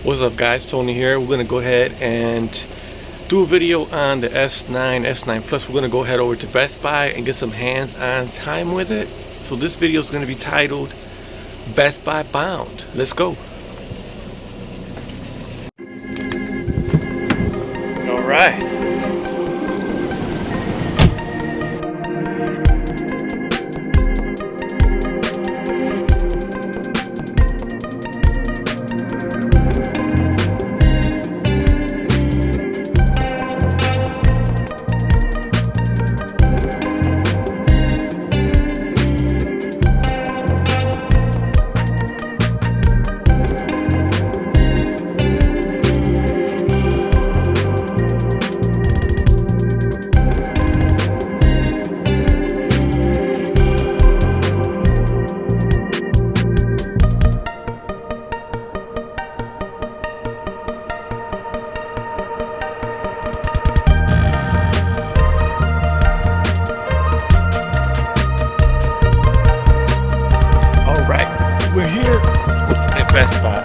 What's up guys, Tony here. We're gonna go ahead and do a video on the S9, S9 Plus. We're gonna go ahead over to Best Buy and get some hands-on time with it. So this video is gonna be titled Best Buy Bound. Let's go. All right. We're here at Best Buy.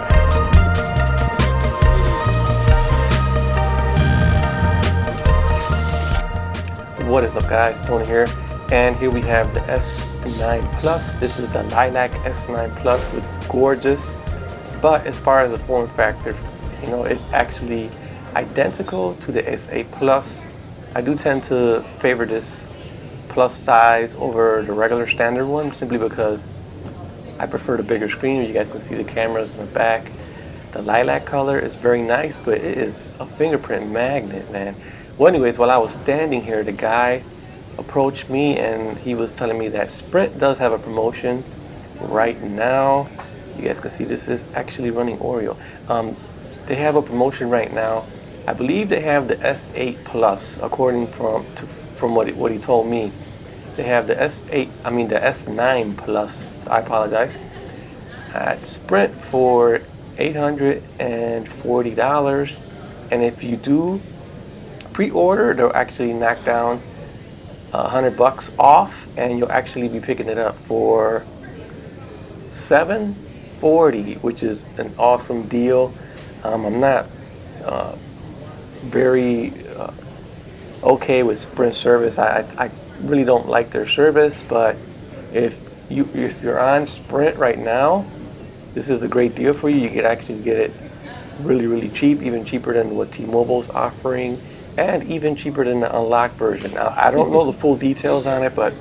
What is up guys, Tony here, and here we have the S9 Plus. This is the Lilac S9 Plus, which is gorgeous, but as far as the form factor, you know, it's actually identical to the S8 Plus. I do tend to favor this plus size over the regular standard one, simply because I prefer the bigger screen. You guys can see the cameras in the back. The lilac color is very nice, but it is a fingerprint magnet, man. Well, anyways, while I was standing here, the guy approached me and he was telling me that Sprint does have a promotion right now. You guys can see this is actually running Oreo. They have a promotion right now. I believe they have the S8 Plus, according from what he told me. They have the the S9 Plus, so I apologize, at Sprint for $840. And if you do pre-order, they'll actually knock down $100 off, and you'll actually be picking it up for $740, which is an awesome deal. I'm not very okay with Sprint service. I really don't like their service, but if you're on Sprint right now, this is a great deal for you. You can actually get it really cheap, even cheaper than what T-Mobile's offering, and even cheaper than the unlocked version. Now, I don't know the full details on it, but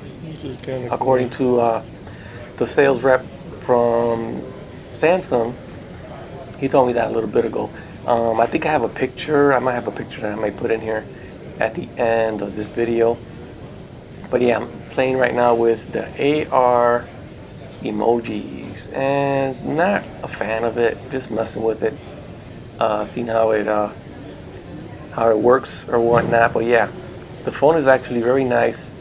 according to the sales rep from Samsung, he told me that a little bit ago. I think I have a picture. I might have a picture that I might put in here at the end of this video. But yeah, I'm playing right now with the AR emojis, and not a fan of it. Just messing with it, seeing how it works or whatnot. But yeah, the phone is actually very nice.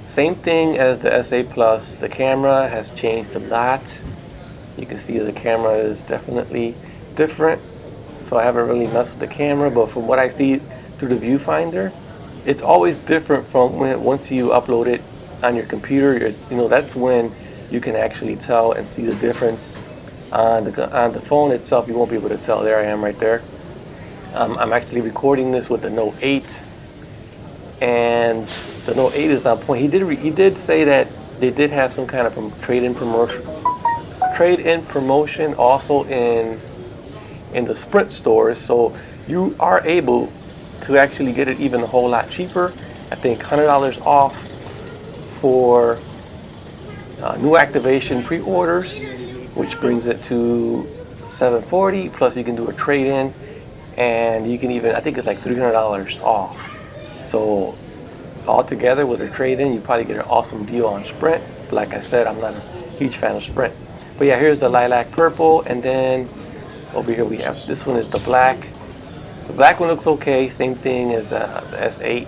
Same thing as the S8 Plus. The camera has changed a lot. You can see the camera is definitely different. So I haven't really messed with the camera, but from what I see through the viewfinder, it's always different from once you upload it on your computer. That's when you can actually tell and see the difference. On the phone itself, you won't be able to tell. There I am right there. I'm actually recording this with the Note 8, and the Note 8 is on point. He did say that they did have some kind of trade-in promotion also in the Sprint stores, so you are able to actually get it even a whole lot cheaper. I think $100 off for new activation pre-orders, which brings it to $740. Plus you can do a trade-in, and you can even, I think it's like $300 off. So altogether with a trade-in, you probably get an awesome deal on Sprint. But like I said, I'm not a huge fan of Sprint. But yeah, here's the lilac purple, and then over here we have, this one is the black. The black one looks okay, same thing as the S8.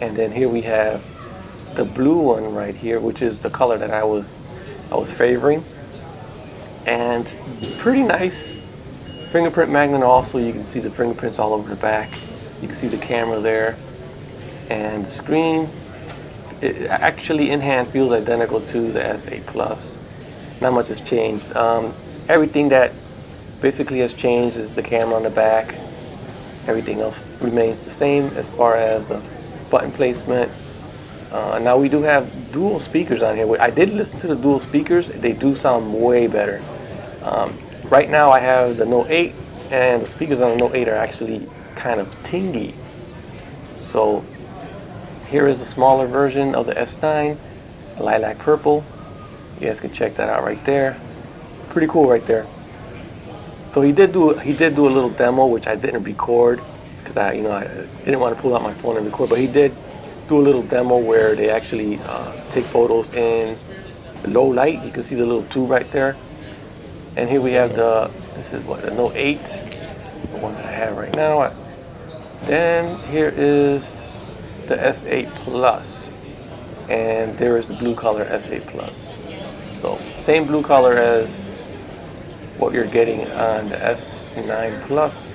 And then here we have the blue one right here, which is the color that I was favoring. And pretty nice fingerprint magnet also. You can see the fingerprints all over the back. You can see the camera there. And the screen, it actually in hand feels identical to the S8 Plus. Not much has changed. Everything that basically has changed is the camera on the back. Everything else remains the same as far as the button placement. Now we do have dual speakers on here. I did listen to the dual speakers. They do sound way better. Right now I have the Note 8, and the speakers on the Note 8 are actually kind of tingy. So here is the smaller version of the S9, lilac purple. You guys can check that out right there. Pretty cool right there. So he did do a little demo, which I didn't record because I didn't want to pull out my phone and record. But he did do a little demo where they actually take photos in low light. You can see the little tube right there. And here we have this is what, the Note 8, the one that I have right now. Then here is the S8 Plus, and there is the blue color S8 Plus. So same blue color as what you're getting on the S9 Plus.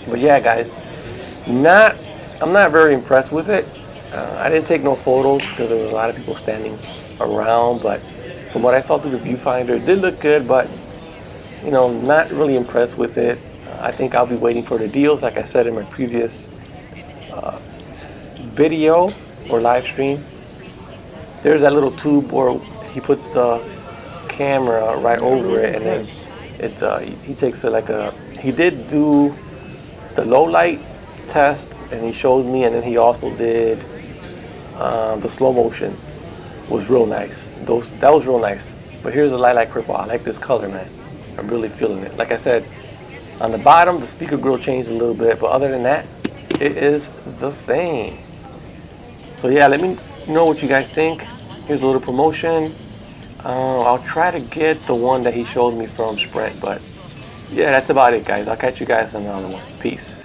But yeah, guys, I'm not very impressed with it. I didn't take no photos because there was a lot of people standing around, but from what I saw through the viewfinder, it did look good, but not really impressed with it. I think I'll be waiting for the deals, like I said in my previous video or live stream. There's that little tube where he puts the camera right over it, and then he takes it he did do the low light test, and he showed me, and then he also did the slow motion. Was real nice. That was real nice. But here's the lilac purple. I like this color, man. I'm really feeling it. Like I said, on the bottom, the speaker grill changed a little bit, but other than that, it is the same. So yeah, let me know what you guys think. Here's a little promotion. I'll try to get the one that he showed me from Sprint, but yeah, that's about it, guys. I'll catch you guys on another one. Peace.